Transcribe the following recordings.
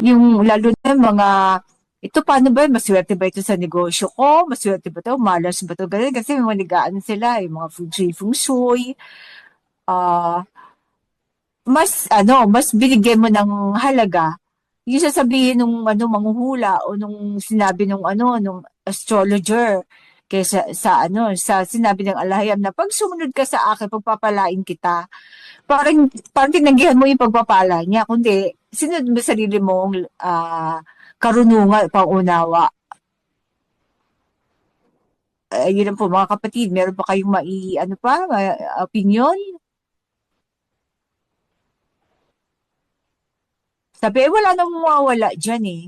Yung lalo na mga, ito paano ba, maswerte ba ito sa negosyo ko? Maswerte ba ito? Malas ba ito? Ganun. Kasi may manigaan sila, yung mga feng shui. Ah, mas binigyan mo ng halaga yung sasabihin nung manghuhula o nung sinabi nung nung astrologer kaysa sa sinabi ng alahayam na pag sumunod ka sa akin, pagpapalain kita. Parang tinanggihan mo yung pagpapala niya, kundi sinunod mo sarili mong karunungan, pangunawa. Yun lang po mga kapatid, meron pa kayong opinion? Sabi, wala nang mawawala dyan eh.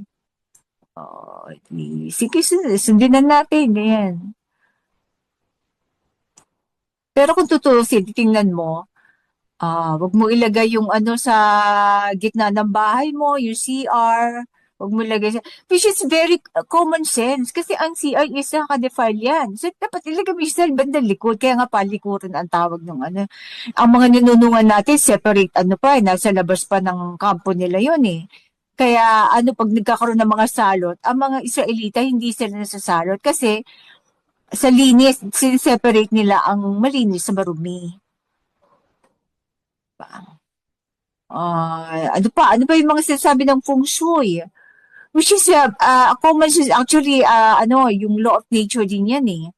Sige, sundin na natin, ganyan. Pero kung tutusin, titingnan mo, wag mo ilagay yung sa gitna ng bahay mo, yung CR, wag mo ilagay which is very common sense kasi ang CR is naka-defile yan. So, dapat ilagay mo sa bandang likod, kaya nga palikuran ang tawag ng Ang mga ninunungan natin, separate nasa labas pa ng kampo nila yun eh. Kaya pag nagkakaroon ng mga salot, ang mga Israelita hindi sila nasasalot kasi sa linis, separate nila ang malinis sa marumi. Ano pa yung mga sinasabi ng feng shui? Which is, common sense, actually, yung law of nature din yan eh.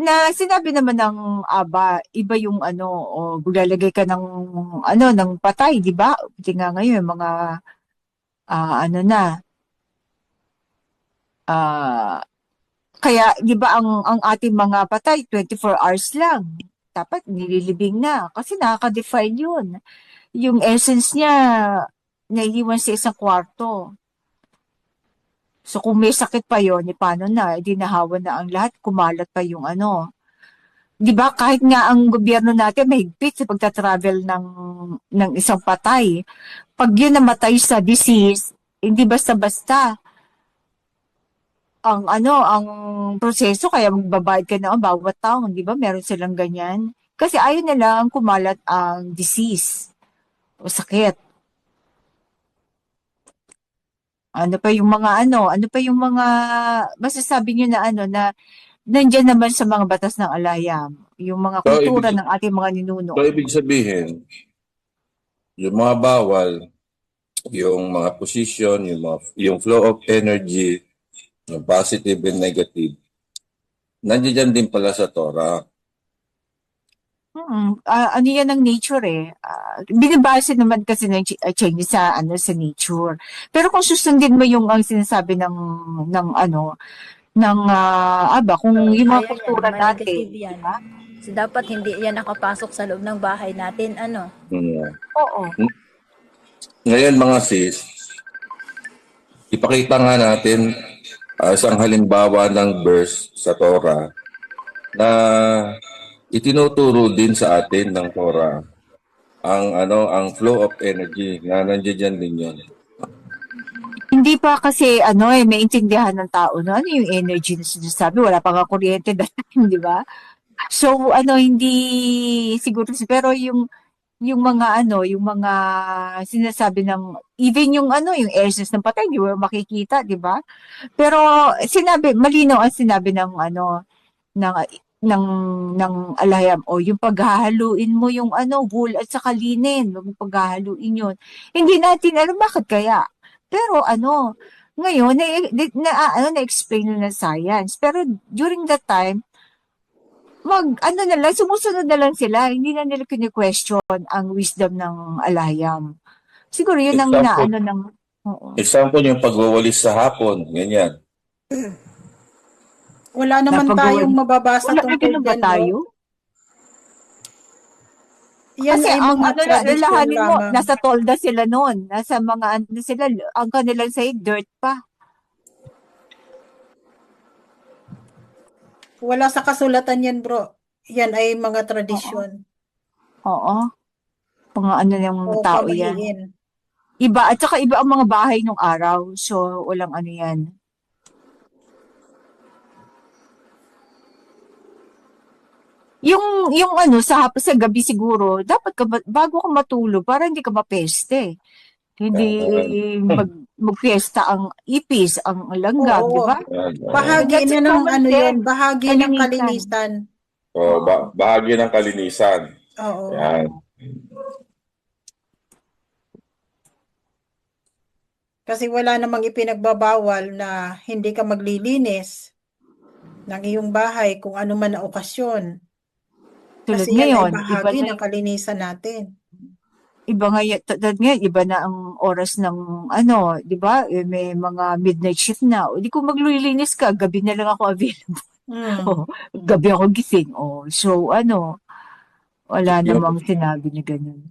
Na sinabi naman ng aba, iba yung lalagay ka ng patay, di ba? Buti nga ngayon, mga, na, ah, kaya, di ba, ang ating mga patay, 24 hours lang. Dapat nililibing na kasi nakaka-define yun. Yung essence niya, naiiwan sa isang kwarto. So kung may sakit pa yon, paano na? Di nahawa na ang lahat, kumalat pa yung 'Di ba kahit nga ang gobyerno natin mahigpit sa pagta-travel ng isang patay. Pag yun namatay sa disease, hindi basta-basta ang proseso kaya magbabayad ka na bawat taon, 'di ba? Meron silang ganyan. Kasi ayaw nilang kumalat ang disease o sakit. Ano pa yung mga masasabi niyo na na nandiyan naman sa mga batas ng alayam, yung mga So, kultura ibig, ng ating mga ninuno. so, ibig sabihin, yung mga bawal, yung mga position, yung flow of energy, yung positive and negative, nandiyan din pala sa Torah. Ano yan ng nature eh. Binabase naman kasi ng Chinese sa nature. Pero kung susundin mo yung ang sinasabi ng kung yung mga Kaya yan, kultura natin, ma-negative di yan. ba? So, dapat hindi yan nakapasok sa loob ng bahay natin, ano? Hmm. Oo. Ngayon mga sis, ipakita nga natin isang halimbawa ng verse sa Torah na itinuturo din sa atin ng Torah ang flow of energy na nandiyan din yun. Hindi pa kasi maintindihan ng tao na ano yung energy na sinasabi. Wala pa nga kuryente dahil, di ba? So, hindi siguro, pero yung mga yung mga sinasabi ng, even yung essence ng patay, di mo makikita, di ba? Pero malinaw ang sinabi ng, ng, ng alahayam, o yung paghahaluin mo yung wool at saka linen, yung paghahaluin yun. Hindi natin alam bakit kaya. Pero ngayon, na-explain na ng science. Pero during that time, sumusunod na lang sila. Hindi na nila kini-question ang wisdom ng alayam. Siguro yun ang Example, oo. example yung pagwawalis sa hapon, ganyan. Wala naman Napagawa. tayong mababasa Wala na tungkol ganun ba dyan, bro. tayo? Yan Kasi ay ang mga tradisyon lalahanin mo, lamang. nasa tolda sila noon. Nasa mga sila, ang kanilang sahig, dirt pa. Wala sa kasulatan yan, bro. Yan ay mga Oo. tradisyon Oo. Mga ng o tao yan. pamahiin. Iba, at saka iba ang mga bahay nung araw. So, walang yan. Yung sa gabi siguro, dapat bago ka matulog, para hindi ka mapeste. Hindi magfiesta ang ipis, ang langgam, di Oo. ba? Bahagi That's na a ng common ano yun, sense. bahagi ng Kalinisan. kalinisan. Bahagi ng kalinisan. Oo. Yan. Kasi wala namang ipinagbabawal na hindi ka maglilinis ng iyong bahay kung ano man na okasyon. Tulad Kasi yan ay ngayon, bahagi ng kalinisan natin. iba ngayon, tulad ngayon, iba na ang oras ng ano, di ba? May mga midnight shift na. O di kung maglilinis ka, gabi na lang ako available. O, gabi ako gising. O, so ano, wala Yung- namang sinabi na ganun.